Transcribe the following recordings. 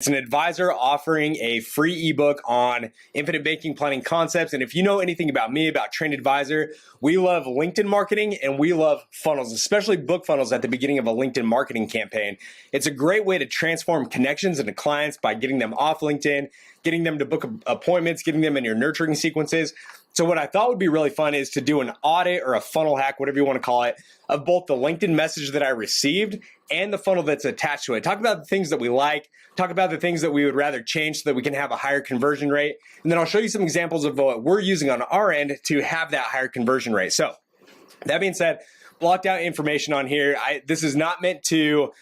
It's an advisor offering a free ebook on infinite banking planning concepts. And if you know anything about me, about Trained Advisor, we love LinkedIn marketing and we love funnels, especially book funnels at the beginning of a LinkedIn marketing campaign. It's a great way to transform connections into clients by getting them off LinkedIn, getting them to book appointments, getting them in your nurturing sequences. So what I thought would be really fun is to do an audit or a funnel hack, whatever you want to call it, of both the LinkedIn message that I received and the funnel that's attached to it. Talk about the things that we like, talk about the things that we would rather change so that we can have a higher conversion rate. And then I'll show you some examples of what we're using on our end to have that higher conversion rate. So that being said, blocked out information on here. This is not meant to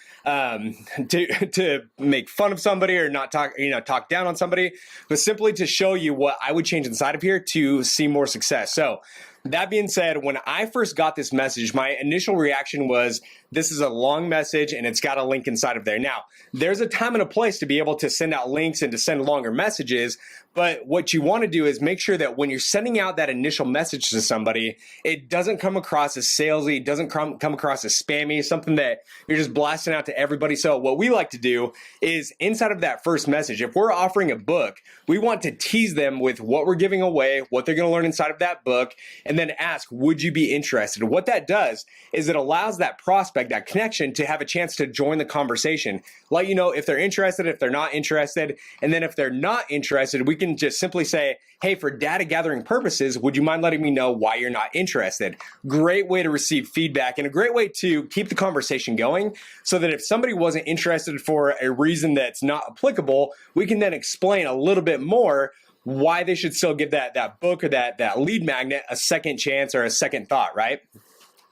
make fun of somebody or not talk down on somebody, but simply to show you what I would change inside of here to see more success. So that being said, when I first got this message, my initial reaction was, this is a long message and it's got a link inside of there. Now, there's a time and a place to be able to send out links and to send longer messages, but what you want to do is make sure that when you're sending out that initial message to somebody, it doesn't come across as salesy, it doesn't come across as spammy, something that you're just blasting out to everybody. So what we like to do is inside of that first message, if we're offering a book, we want to tease them with what we're giving away, what they're going to learn inside of that book, and then ask, would you be interested? What that does is it allows that prospect, that connection, to have a chance to join the conversation. Let you know if they're interested, if they're not interested. And then if they're not interested, we can just simply say, hey, for data gathering purposes, would you mind letting me know why you're not interested? Great way to receive feedback and a great way to keep the conversation going so that if somebody wasn't interested for a reason that's not applicable, we can then explain a little bit more why they should still give that book or that lead magnet a second chance or a second thought, right?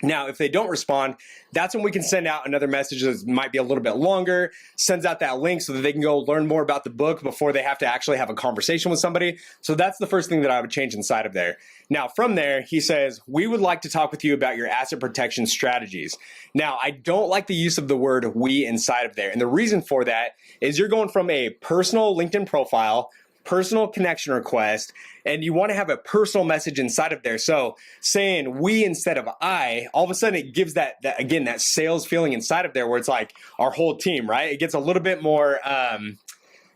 Now, if they don't respond, that's when we can send out another message that might be a little bit longer, sends out that link so that they can go learn more about the book before they have to actually have a conversation with somebody. So that's the first thing that I would change inside of there. Now, from there, he says, we would like to talk with you about your asset protection strategies. Now, I don't like the use of the word we inside of there. And the reason for that is you're going from a personal LinkedIn profile, personal connection request, and you want to have a personal message inside of there. So saying we instead of I, all of a sudden it gives that sales feeling inside of there where it's like our whole team, right? It gets a little bit more,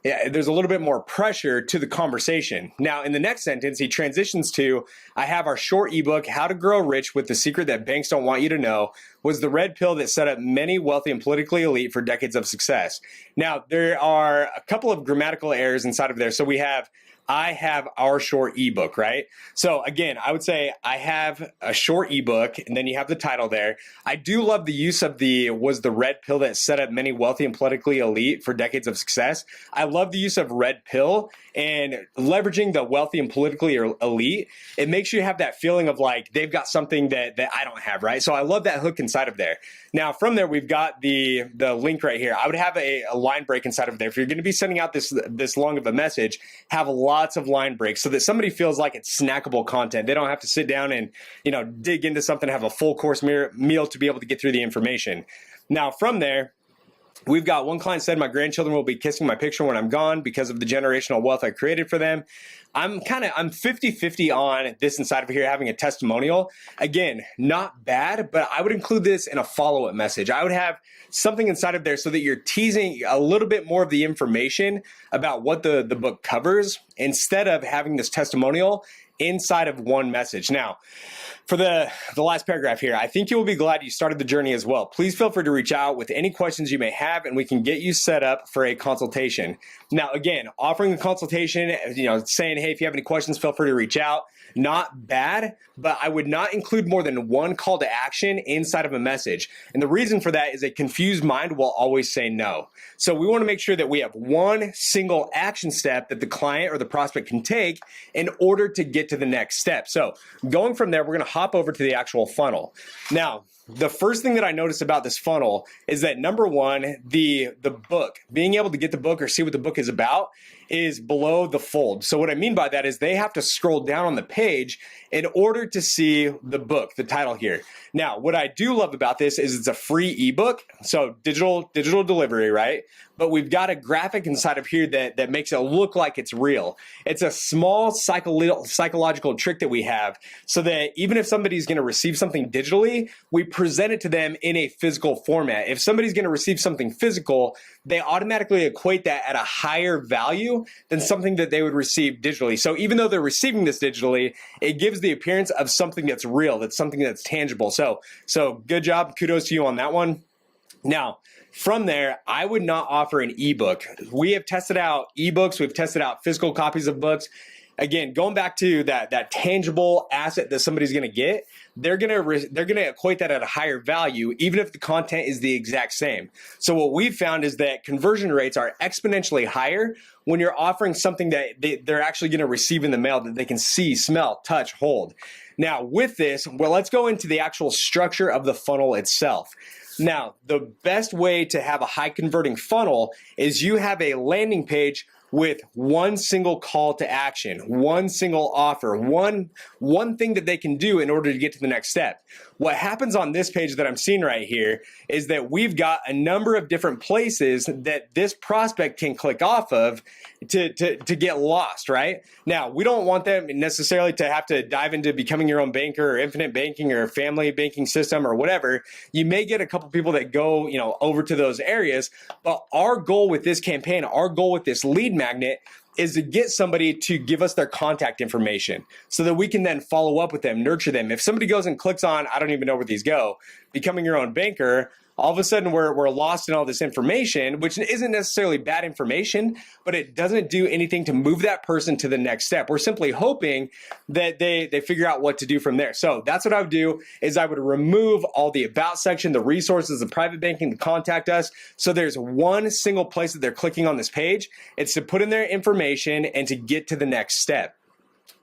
there's a little bit more pressure to the conversation. Now, in the next sentence, he transitions to, I have our short ebook, How to Grow Rich with the Secret That Banks Don't Want You to Know, was the red pill that set up many wealthy and politically elite for decades of success. Now, there are a couple of grammatical errors inside of there. So we have, I have our short ebook, right? So again, I would say I have a short ebook, and then you have the title there. I do love the use of was the red pill that set up many wealthy and politically elite for decades of success. I love the use of red pill and leveraging the wealthy and politically elite. It makes you have that feeling of like they've got something that I don't have, right? So I love that hook inside of there. Now, from there, we've got the link right here. I would have a line break inside of there. If you're going to be sending out this long of a message, have lots of line breaks so that somebody feels like it's snackable content. They don't have to sit down and dig into something, have a full course meal to be able to get through the information. Now, from there, we've got one client said, my grandchildren will be kissing my picture when I'm gone because of the generational wealth I created for them. I'm 50-50 on this inside of here, having a testimonial. Again, not bad, but I would include this in a follow-up message. I would have something inside of there so that you're teasing a little bit more of the information about what the book covers instead of having this testimonial inside of one message. Now, for the last paragraph here, I think you will be glad you started the journey as well. Please feel free to reach out with any questions you may have, and we can get you set up for a consultation. Now, again, offering a consultation, saying, hey, if you have any questions, feel free to reach out. Not bad, but I would not include more than one call to action inside of a message. And the reason for that is a confused mind will always say no. So we want to make sure that we have one single action step that the client or the prospect can take in order to get to the next step. So going from there, we're going to hop over to the actual funnel. Now, the first thing that I noticed about this funnel is that number one, the book, being able to get the book or see what the book is about is below the fold. So what I mean by that is they have to scroll down on the page in order to see the book, the title here. Now, what I do love about this is it's a free ebook, so digital delivery, right? but we've got a graphic inside of here that makes it look like it's real. It's a small psychological trick that we have so that even if somebody's going to receive something digitally, we present it to them in a physical format. If somebody's going to receive something physical, they automatically equate that at a higher value than something that they would receive digitally. So even though they're receiving this digitally, it gives the appearance of something that's real, that's something that's tangible. So good job. Kudos to you on that one. Now, from there, I would not offer an ebook. We have tested out ebooks. We've tested out physical copies of books. Again, going back to that tangible asset that somebody's going to get, they're going to equate that at a higher value, even if the content is the exact same. So what we've found is that conversion rates are exponentially higher when you're offering something that they're actually going to receive in the mail that they can see, smell, touch, hold. Now, with this, well, let's go into the actual structure of the funnel itself. Now, the best way to have a high converting funnel is you have a landing page with one single call to action, one single offer, one thing that they can do in order to get to the next step. What happens on this page that I'm seeing right here is that we've got a number of different places that this prospect can click off of to get lost, right? Now, we don't want them necessarily to have to dive into becoming your own banker or infinite banking or family banking system or whatever. You may get a couple people that go, over to those areas, but our goal with this campaign, our goal with this lead magnet is to get somebody to give us their contact information so that we can then follow up with them, nurture them. If somebody goes and clicks on, I don't even know where these go, becoming your own banker, all of a sudden we're lost in all this information, which isn't necessarily bad information, but it doesn't do anything to move that person to the next step. We're simply hoping that they figure out what to do from there. So that's what I would do, is I would remove all the about section, the resources, the private banking, to contact us. So there's one single place that they're clicking on this page. It's to put in their information and to get to the next step.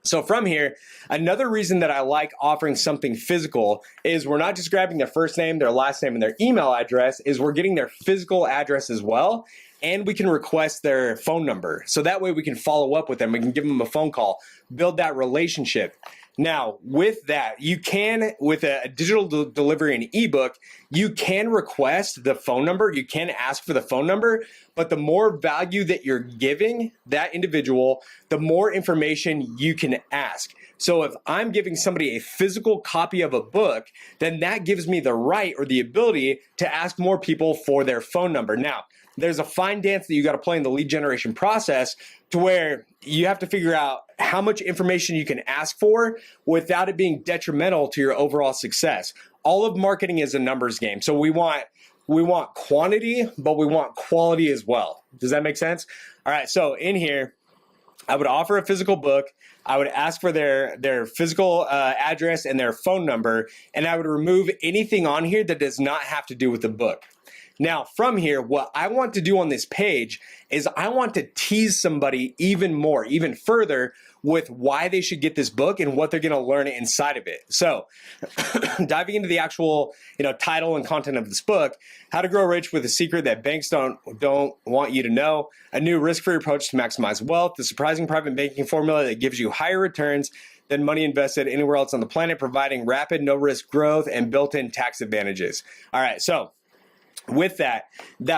So from here, another reason that I like offering something physical is we're not just grabbing their first name, their last name, and their email address, is we're getting their physical address as well. And we can request their phone number. So that way we can follow up with them. We can give them a phone call, build that relationship. Now, with that, you can, with a digital delivery and ebook, you can request the phone number. You can ask for the phone number, but the more value that you're giving that individual, the more information you can ask. So if I'm giving somebody a physical copy of a book, then that gives me the right or the ability to ask more people for their phone number. Now, there's a fine dance that you got to play in the lead generation process to where you have to figure out how much information you can ask for without it being detrimental to your overall success. All of marketing is a numbers game. So we want quantity, but we want quality as well. Does that make sense? All right. So in here, I would offer a physical book. I would ask for their physical address and their phone number, and I would remove anything on here that does not have to do with the book. Now, from here, what I want to do on this page is I want to tease somebody even more, even further, with why they should get this book and what they're going to learn inside of it. So diving into the actual, title and content of this book, How to Grow Rich with a Secret That Banks don't want you to know, a new risk-free approach to maximize wealth, the surprising private banking formula that gives you higher returns than money invested anywhere else on the planet, providing rapid, no-risk growth and built-in tax advantages. All right, so with that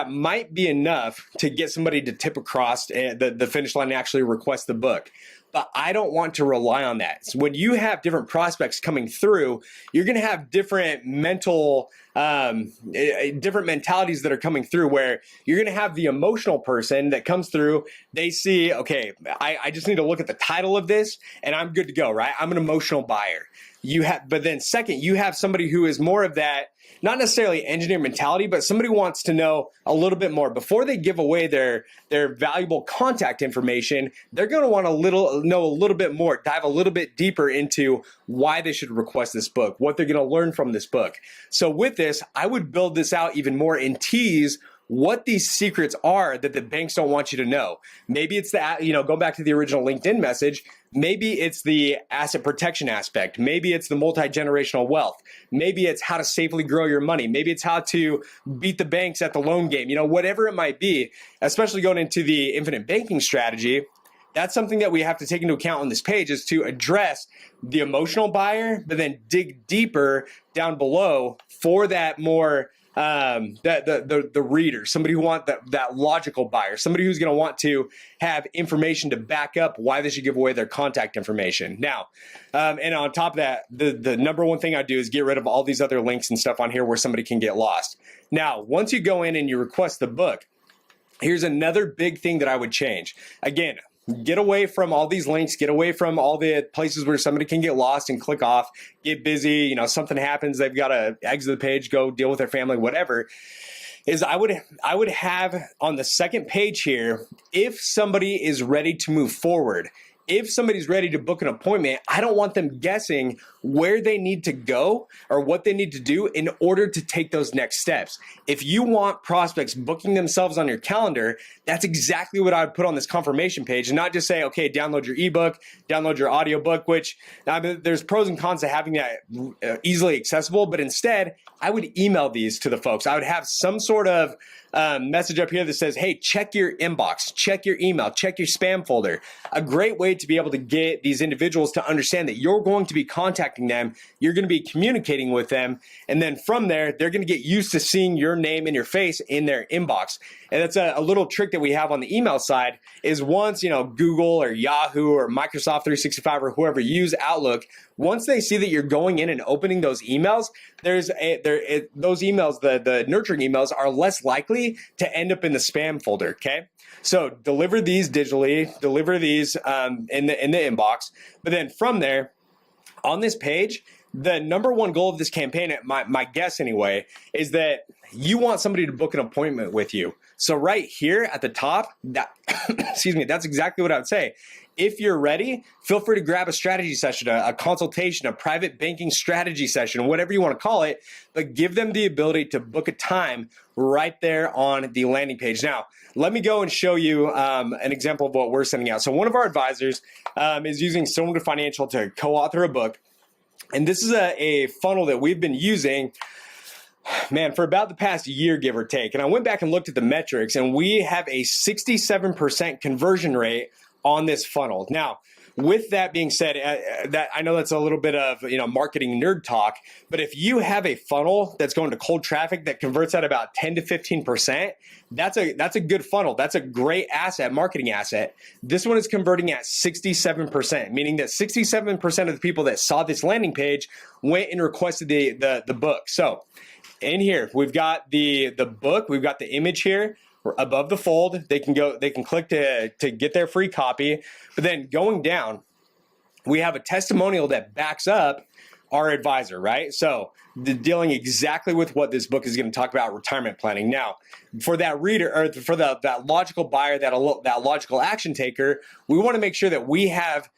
might be enough to get somebody to tip across the finish line and actually request the book. But I don't want to rely on that. So when you have different prospects coming through, you're going to have different mentalities that are coming through, where you're going to have the emotional person that comes through. They see, okay, I just need to look at the title of this and I'm good to go, right? I'm an emotional buyer. But then second, you have somebody who is more of that, not necessarily engineer mentality, but somebody wants to know a little bit more. Before they give away their valuable contact information, they're going to want to know a little bit more, dive a little bit deeper into why they should request this book, what they're going to learn from this book. So with this, I would build this out even more and tease what these secrets are that the banks don't want you to know. Maybe it's go back to the original LinkedIn message. Maybe it's the asset protection aspect. Maybe it's the multi-generational wealth. Maybe it's how to safely grow your money. Maybe it's how to beat the banks at the loan game. Whatever it might be, especially going into the infinite banking strategy, that's something that we have to take into account on this page, is to address the emotional buyer, but then dig deeper down below for that more the reader, somebody who wants that logical buyer, somebody who's going to want to have information to back up why they should give away their contact information. Now, and on top of that, the number one thing I do is get rid of all these other links and stuff on here where somebody can get lost. Now, once you go in and you request the book, here's another big thing that I would change. Again, get away from all these links, get away from all the places where somebody can get lost and click off, get busy, something happens, they've got to exit the page, go deal with their family, whatever. Is I would have on the second page here, if somebody is ready to move forward, if somebody's ready to book an appointment, I don't want them guessing where they need to go or what they need to do in order to take those next steps. If you want prospects booking themselves on your calendar, that's exactly what I would put on this confirmation page, and not just say, okay, download your ebook, download your audiobook, which there's pros and cons to having that easily accessible, but instead I would email these to the folks. I would have some sort of message up here that says, hey, check your inbox, check your email, check your spam folder. A great way to be able to get these individuals to understand that you're going to be contacting them, you're going to be communicating with them, and then from there, they're going to get used to seeing your name and your face in their inbox. And that's a little trick that we have on the email side is once, Google or Yahoo or Microsoft 365 or whoever use Outlook, once they see that you're going in and opening those emails, those emails, the nurturing emails are less likely to end up in the spam folder, okay? So deliver these digitally, deliver these in the inbox, but then from there, on this page, the number one goal of this campaign, my guess anyway, is that you want somebody to book an appointment with you. So right here at the top, excuse me, that's exactly what I would say. If you're ready, feel free to grab a strategy session, a consultation, a private banking strategy session, whatever you want to call it, but give them the ability to book a time right there on the landing page. Now, let me go and show you an example of what we're sending out. So one of our advisors is using Someone Financial to co-author a book. And this is a funnel that we've been using, man, for about the past year, give or take. And I went back and looked at the metrics, and we have a 67% conversion rate on this funnel. Now, with that being said, that I know that's a little bit of marketing nerd talk, but if you have a funnel that's going to cold traffic that converts at about 10 to 15%, that's a good funnel. That's a great asset, marketing asset. This one is converting at 67%, meaning that 67% of the people that saw this landing page went and requested the book. So in here, we've got the book, we've got the image here. Above the fold, they can click to get their free copy. But then going down, we have a testimonial that backs up our advisor, right? So dealing exactly with what this book is going to talk about, retirement planning. Now, for that reader or for that logical buyer, that logical action taker, we want to make sure that we have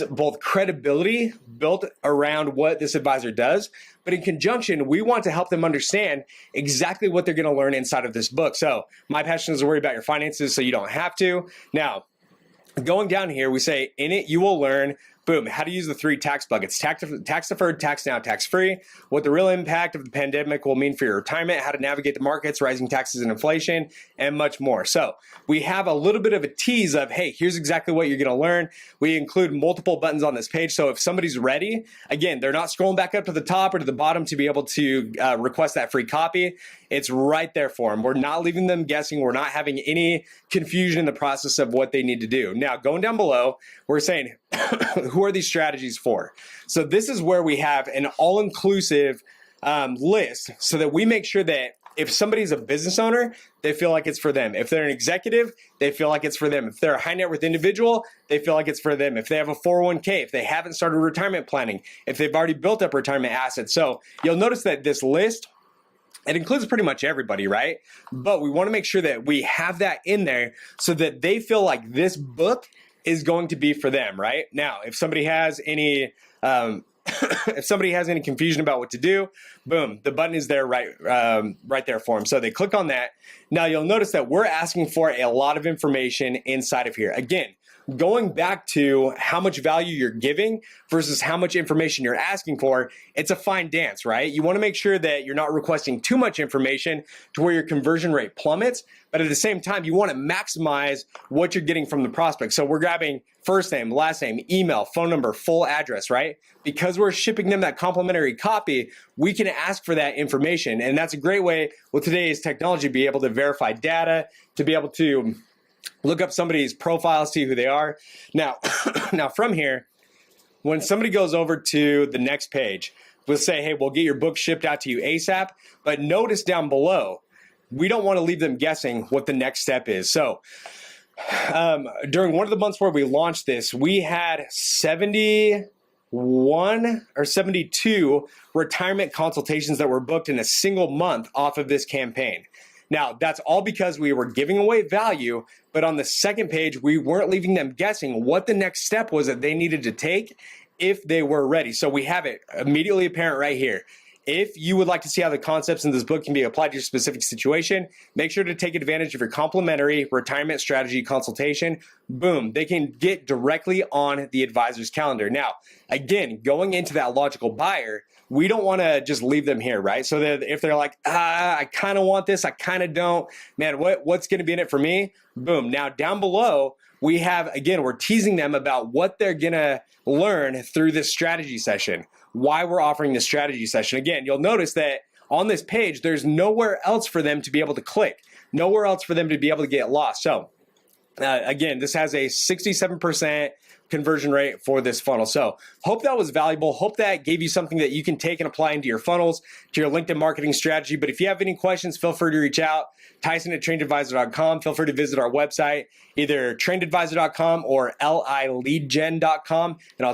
both credibility built around what this advisor does, but in conjunction, we want to help them understand exactly what they're going to learn inside of this book. So my passion is to worry about your finances so you don't have to. Now, going down here, we say, in it, you will learn, boom, how to use the 3 tax buckets: tax deferred, tax now, tax free, what the real impact of the pandemic will mean for your retirement, how to navigate the markets, rising taxes and inflation, and much more. So we have a little bit of a tease of, hey, here's exactly what you're going to learn. We include multiple buttons on this page. So if somebody's ready, again, they're not scrolling back up to the top or to the bottom to be able to request that free copy. It's right there for them. We're not leaving them guessing. We're not having any confusion in the process of what they need to do. Now, going down below, we're saying, who are these strategies for? So this is where we have an all-inclusive list so that we make sure that if somebody's a business owner, they feel like it's for them. If they're an executive, they feel like it's for them. If they're a high net worth individual, they feel like it's for them. If they have a 401k, if they haven't started retirement planning, if they've already built up retirement assets. So you'll notice that this list, it includes pretty much everybody, right? But we want to make sure that we have that in there so that they feel like this book is going to be for them, right? Now, if somebody has any confusion about what to do, boom, the button is there right there for them. So they click on that. Now you'll notice that we're asking for a lot of information inside of here. Again, going back to how much value you're giving versus how much information you're asking for, it's a fine dance, right? You want to make sure that you're not requesting too much information to where your conversion rate plummets, but at the same time, you want to maximize what you're getting from the prospect. So we're grabbing first name, last name, email, phone number, full address, right? Because we're shipping them that complimentary copy, we can ask for that information. And that's a great way with today's technology to be able to verify data, to be able to look up somebody's profile, see who they are. Now, now from here, when somebody goes over to the next page, we'll say, hey, we'll get your book shipped out to you ASAP. But notice down below, we don't want to leave them guessing what the next step is. So during one of the months where we launched this, we had 71 or 72 retirement consultations that were booked in a single month off of this campaign. Now, that's all because we were giving away value, but on the second page, we weren't leaving them guessing what the next step was that they needed to take if they were ready. So we have it immediately apparent right here. If you would like to see how the concepts in this book can be applied to your specific situation, make sure to take advantage of your complimentary retirement strategy consultation. Boom, they can get directly on the advisor's calendar. Now, again, going into that logical buyer, we don't want to just leave them here, right? So that if they're like, I kind of want this, I kind of don't, man, what's going to be in it for me? Boom. Now down below, we have, again, we're teasing them about what they're going to learn through this strategy session, why we're offering this strategy session. Again, you'll notice that on this page, there's nowhere else for them to be able to click, nowhere else for them to be able to get lost. So again, this has a 67% conversion rate for this funnel. So hope that was valuable. Hope that gave you something that you can take and apply into your funnels, to your LinkedIn marketing strategy. But if you have any questions, feel free to reach out. Tyson@trainedadvisor.com. Feel free to visit our website, either trainedadvisor.com or lileadgen.com, and I'll